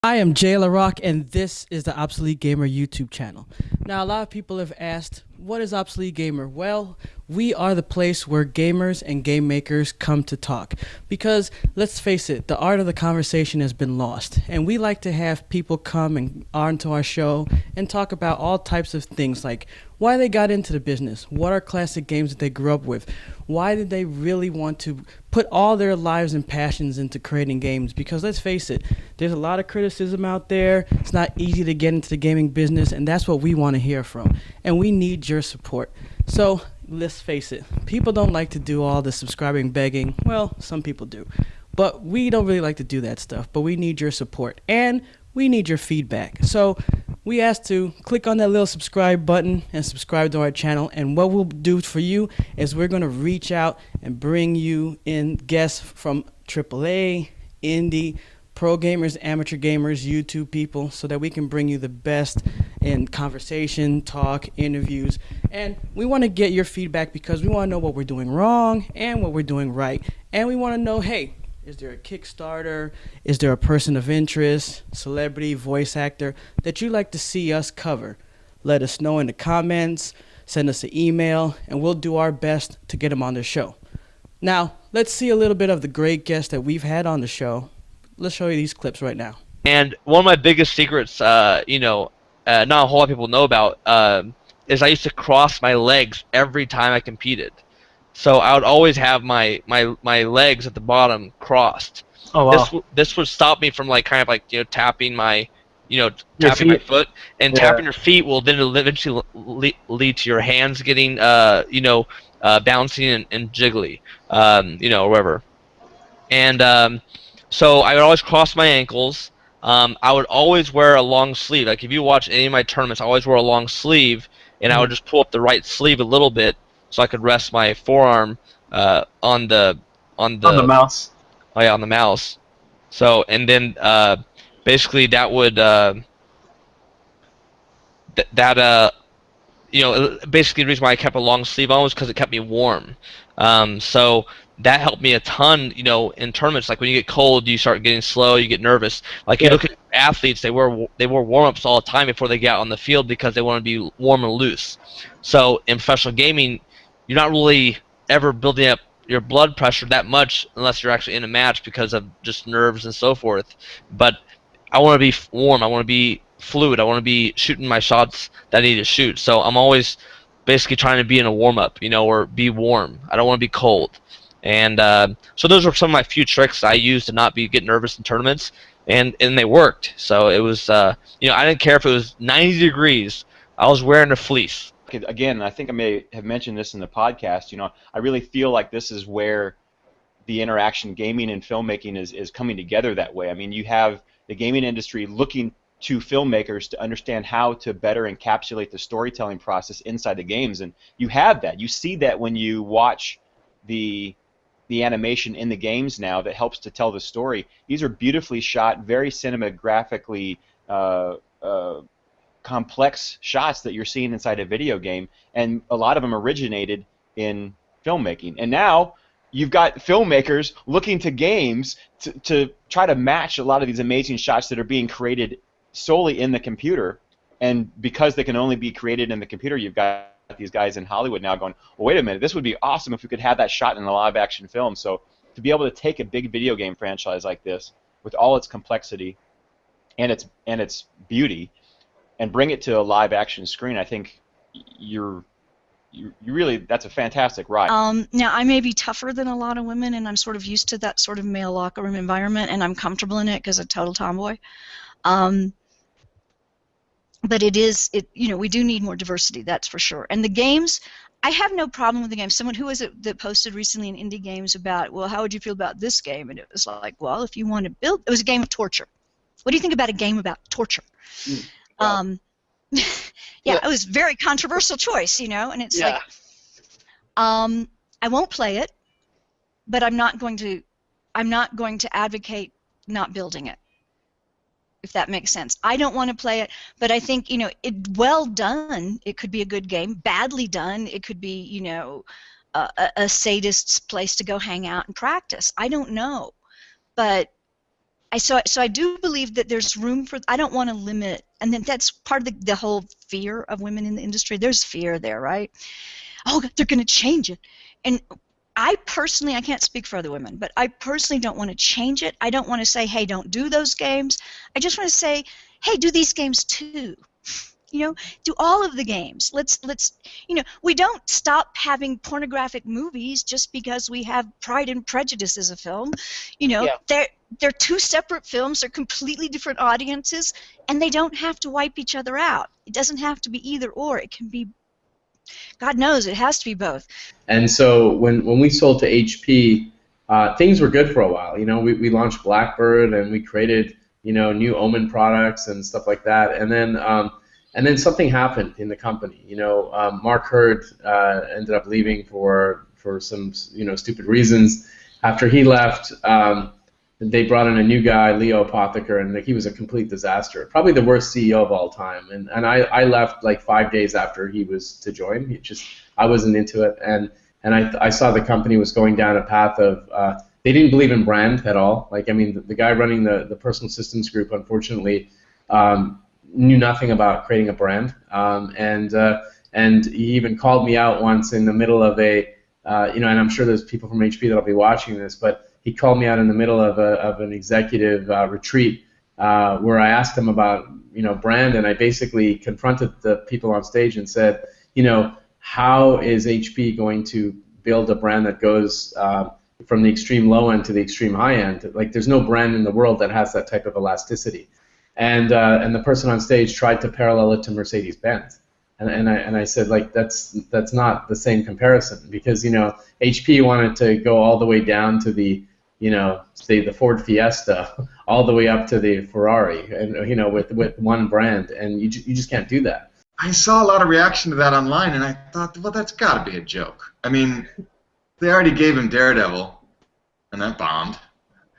I am Jay LaRock, and this is the Obsolete Gamer YouTube channel. Now, a lot of people have asked, what is Obsolete Gamer? Well, we are the place where gamers and game makers come to talk. Because, let's face it, the art of the conversation has been lost. And we like to have people come and onto our show and talk about all types of things like why they got into the business, what are classic games that they grew up with, why did they really want to put all their lives and passions into creating games? Because let's face it, there's a lot of criticism out there. It's not easy to get into the gaming business, and that's what we want to hear from. And we need your support. So let's face it, people don't like to do all the subscribing begging. Well, some people do. But we don't really like to do that stuff. But we need your support. And we need your feedback. So we ask to click on that little subscribe button and subscribe to our channel. And what we'll do for you is we're going to reach out and bring you in guests from AAA, indie, pro gamers, amateur gamers, YouTube people, so that we can bring you the best in conversation, talk, interviews. And we want to get your feedback because we want to know what we're doing wrong and what we're doing right. And we want to know, hey, is there a Kickstarter? Is there a person of interest, celebrity, voice actor that you'd like to see us cover? Let us know in the comments, send us an email, and we'll do our best to get them on the show. Now, let's see a little bit of the great guests that we've had on the show. Let's show you these clips right now. And one of my biggest secrets, not a whole lot of people know about, is I used to cross my legs every time I competed. So I would always have my legs at the bottom crossed. Oh wow. This would stop me from tapping my, Your tapping my feet. foot, and Yeah. tapping your feet will then eventually lead to your hands getting bouncing and jiggly, or whatever. And so I would always cross my ankles. I would always wear a long sleeve. Like if you watch any of my tournaments, I always wear a long sleeve, and I would just pull up the right sleeve a little bit so I could rest my forearm on the On the mouse. oh yeah, on the mouse. So and then basically that would basically the reason why I kept a long sleeve on was because it kept me warm. So that helped me a ton, in tournaments. Like when you get cold, you start getting slow, you get nervous. Like you Yeah. look at athletes, they wear warm-ups all the time before they get out on the field because they want to be warm and loose. So in professional gaming, you're not really ever building up your blood pressure that much unless you're actually in a match because of just nerves and so forth. But I want to be warm. I want to be fluid. I want to be shooting my shots that I need to shoot. So I'm always basically trying to be in a warm-up, or be warm. I don't want to be cold. And so those were some of my few tricks I used to not get nervous in tournaments, and they worked. So it was, I didn't care if it was 90 degrees. I was wearing a fleece. Again, I think I may have mentioned this in the podcast. I really feel like this is where the interaction gaming and filmmaking is coming together that way. I mean, you have the gaming industry looking to filmmakers to understand how to better encapsulate the storytelling process inside the games, and you have that. You see that when you watch the animation in the games now that helps to tell the story. These are beautifully shot, very cinematographically complex shots that you're seeing inside a video game, and a lot of them originated in filmmaking. And now you've got filmmakers looking to games to try to match a lot of these amazing shots that are being created solely in the computer. And because they can only be created in the computer, you've got these guys in Hollywood now going, well, wait a minute, this would be awesome if we could have that shot in a live action film. So to be able to take a big video game franchise like this with all its complexity and its beauty and bring it to a live action screen, I think you really, that's a fantastic ride. Now, I may be tougher than a lot of women, and I'm sort of used to that sort of male locker room environment, and I'm comfortable in it because I'm a total tomboy. But we do need more diversity, that's for sure. And the games, I have no problem with the games. Someone, who was it that posted recently in Indie Games about, well, how would you feel about this game? And it was like, well, if you want to build, it was a game of torture. What do you think about a game about torture? Well, Yeah, it was a very controversial choice, and it's Yeah. like, I won't play it, but I'm not going to advocate not building it, if that makes sense. I don't want to play it, but I think, well done, it could be a good game. Badly done, it could be, a sadist's place to go hang out and practice. I don't know, but I do believe that there's room for. I don't want to limit, and then that's part of the whole fear of women in the industry. There's fear there, right? Oh, they're going to change it, and I personally, I can't speak for other women, but I personally don't want to change it. I don't want to say, hey, don't do those games. I just want to say, hey, do these games too. Do all of the games. Let's we don't stop having pornographic movies just because we have Pride and Prejudice as a film. They're two separate films. They're completely different audiences, and they don't have to wipe each other out. It doesn't have to be either or. It can be, God knows, it has to be both. And so when we sold to HP, things were good for a while. We launched Blackbird, and we created new Omen products and stuff like that. And then something happened in the company. Mark Hurd ended up leaving for some stupid reasons. After he left, they brought in a new guy, Leo Apotheker, and he was a complete disaster. Probably the worst CEO of all time. And I left like 5 days after he was to join. I wasn't into it, and I saw the company was going down a path of they didn't believe in brand at all. The guy running the personal systems group, unfortunately, knew nothing about creating a brand, and he even called me out once in the middle of and I'm sure there's people from HP that'll be watching this, but he called me out in the middle of an executive retreat where I asked him about brand, and I basically confronted the people on stage and said, how is HP going to build a brand that goes from the extreme low end to the extreme high end? Like, there's no brand in the world that has that type of elasticity. And the person on stage tried to parallel it to Mercedes-Benz, and I said, like, that's not the same comparison, because HP wanted to go all the way down to the say the Ford Fiesta, all the way up to the Ferrari, and with one brand, and you just can't do that. I saw a lot of reaction to that online, and I thought, well, that's got to be a joke. I mean, they already gave him Daredevil, and that bombed.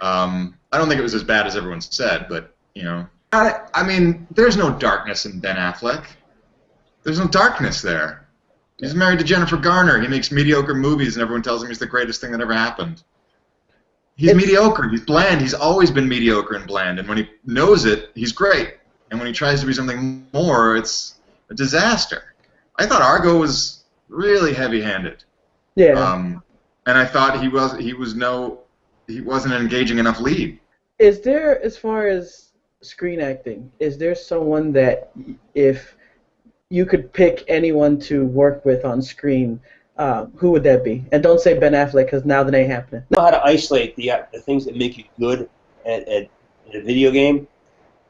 I don't think it was as bad as everyone said, but I mean, there's no darkness in Ben Affleck. There's no darkness there. He's married to Jennifer Garner. He makes mediocre movies, and everyone tells him he's the greatest thing that ever happened. He's mediocre. He's bland. He's always been mediocre and bland. And when he knows it, he's great. And when he tries to be something more, it's a disaster. I thought Argo was really heavy-handed. Yeah. And I thought he wasn't an engaging enough lead. Is there, as far as screen acting, is there someone that, if you could pick anyone to work with on screen, who would that be? And don't say Ben Affleck, because now that ain't happening. Know how to isolate the things that make you good at a video game.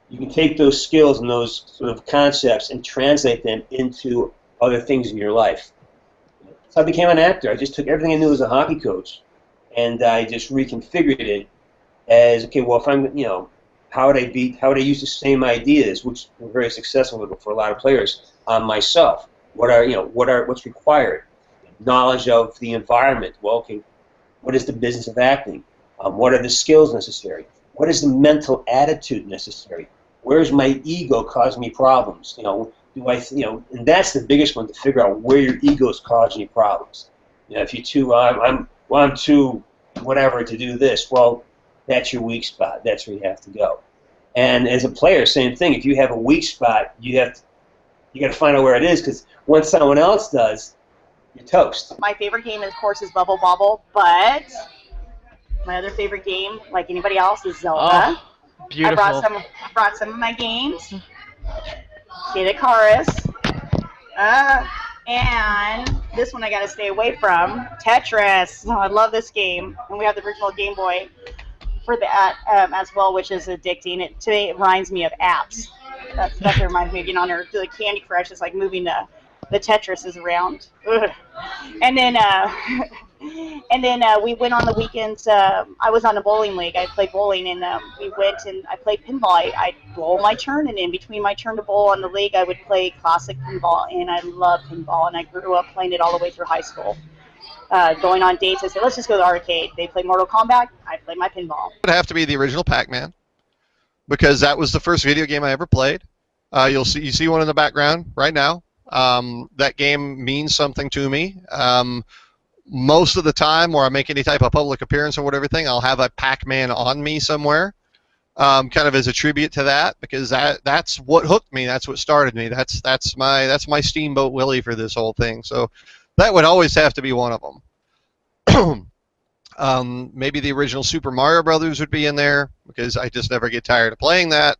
You can take those skills and those sort of concepts and translate them into other things in your life. So I became an actor. I just took everything I knew as a hockey coach, and I just reconfigured it as, okay, well, if I'm, how would I use the same ideas, which were very successful for a lot of players, on myself? What's required? Knowledge of the environment. Well, okay, what is the business of acting? What are the skills necessary? What is the mental attitude necessary? Where's my ego causing me problems? And that's the biggest one, to figure out where your ego is causing you problems. If you're too, I'm too whatever to do this. Well, that's your weak spot. That's where you have to go. And as a player, same thing. If you have a weak spot, you got to find out where it is, because once someone else does, you're toast. My favorite game, of course, is Bubble Bobble, but my other favorite game, like anybody else, is Zelda. Oh, beautiful. I brought some of my games. Kid Icarus. And this one I got to stay away from, Tetris. Oh, I love this game. And we have the original Game Boy for that as well, which is addicting. Today it reminds me of apps. That's what reminds me of, on our like Candy Crush. It's like moving the Tetris is around. Ugh. And then we went on the weekends. I was on a bowling league. I played bowling, and we went and I played pinball. I'd bowl my turn, and in between my turn to bowl on the league, I would play classic pinball, and I love pinball, and I grew up playing it all the way through high school. Going on dates, I said, let's just go to the arcade. They play Mortal Kombat. I play my pinball. It would have to be the original Pac-Man, because that was the first video game I ever played. You see one in the background right now. That game means something to me. Most of the time, where I make any type of public appearance or whatever thing, I'll have a Pac-Man on me somewhere. kind of as a tribute to that, because that's what hooked me. That's what started me. That's my Steamboat Willie for this whole thing. So that would always have to be one of them. Maybe the original Super Mario Brothers would be in there because I just never get tired of playing that.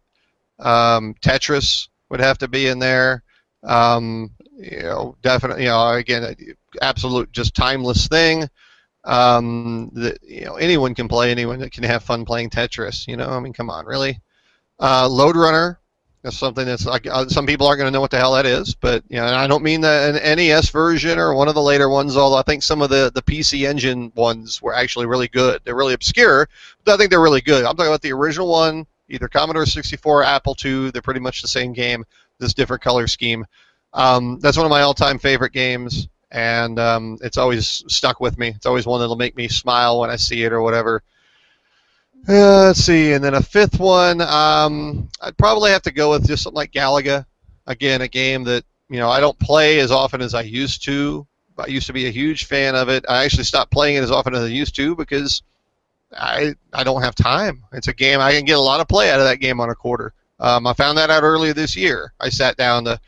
Tetris would have to be in there. Definitely. Again, absolute just timeless thing. That anyone can play. Anyone that can have fun playing Tetris. I mean, come on, really. Load Runner. That's something that's like some people aren't going to know what the hell that is, but and I don't mean an NES version or one of the later ones. Although I think some of the PC Engine ones were actually really good. They're really obscure, but I think they're really good. I'm talking about the original one, either Commodore 64 or Apple II. They're pretty much the same game, just different color scheme. That's one of my all-time favorite games, and it's always stuck with me. It's always one that'll make me smile when I see it or whatever. Let's see, and then a fifth one, I'd probably have to go with just something like Galaga. Again, a game that I don't play as often as I used to. I used to be a huge fan of it. I actually stopped playing it as often as I used to because I don't have time. It's a game I can get a lot of play out of that game on a quarter. I found that out earlier this year. I sat down to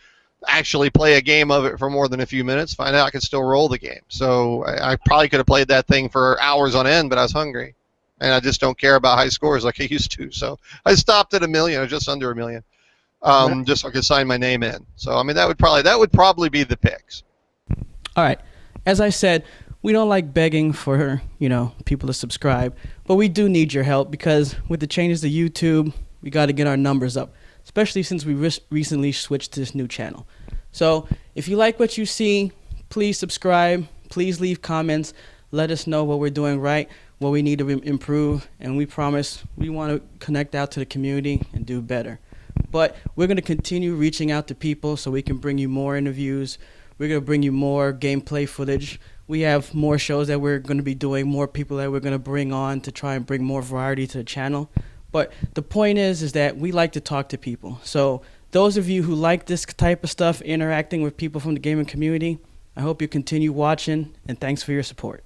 actually play a game of it for more than a few minutes, find out I could still roll the game. So I probably could have played that thing for hours on end, but I was hungry. And I just don't care about high scores like I used to. So I stopped at 1 million, or just under 1 million, just so I could sign my name in. So I mean, that would probably be the picks. All right. As I said, we don't like begging for people to subscribe, but we do need your help because with the changes to YouTube, we got to get our numbers up, especially since we recently switched to this new channel. So if you like what you see, please subscribe. Please leave comments. Let us know what we're doing right, what we need to improve, and we promise we want to connect out to the community and do better. But we're going to continue reaching out to people so we can bring you more interviews. We're going to bring you more gameplay footage. We have more shows that we're going to be doing, more people that we're going to bring on to try and bring more variety to the channel. But the point is that we like to talk to people. So those of you who like this type of stuff, interacting with people from the gaming community, I hope you continue watching, and thanks for your support.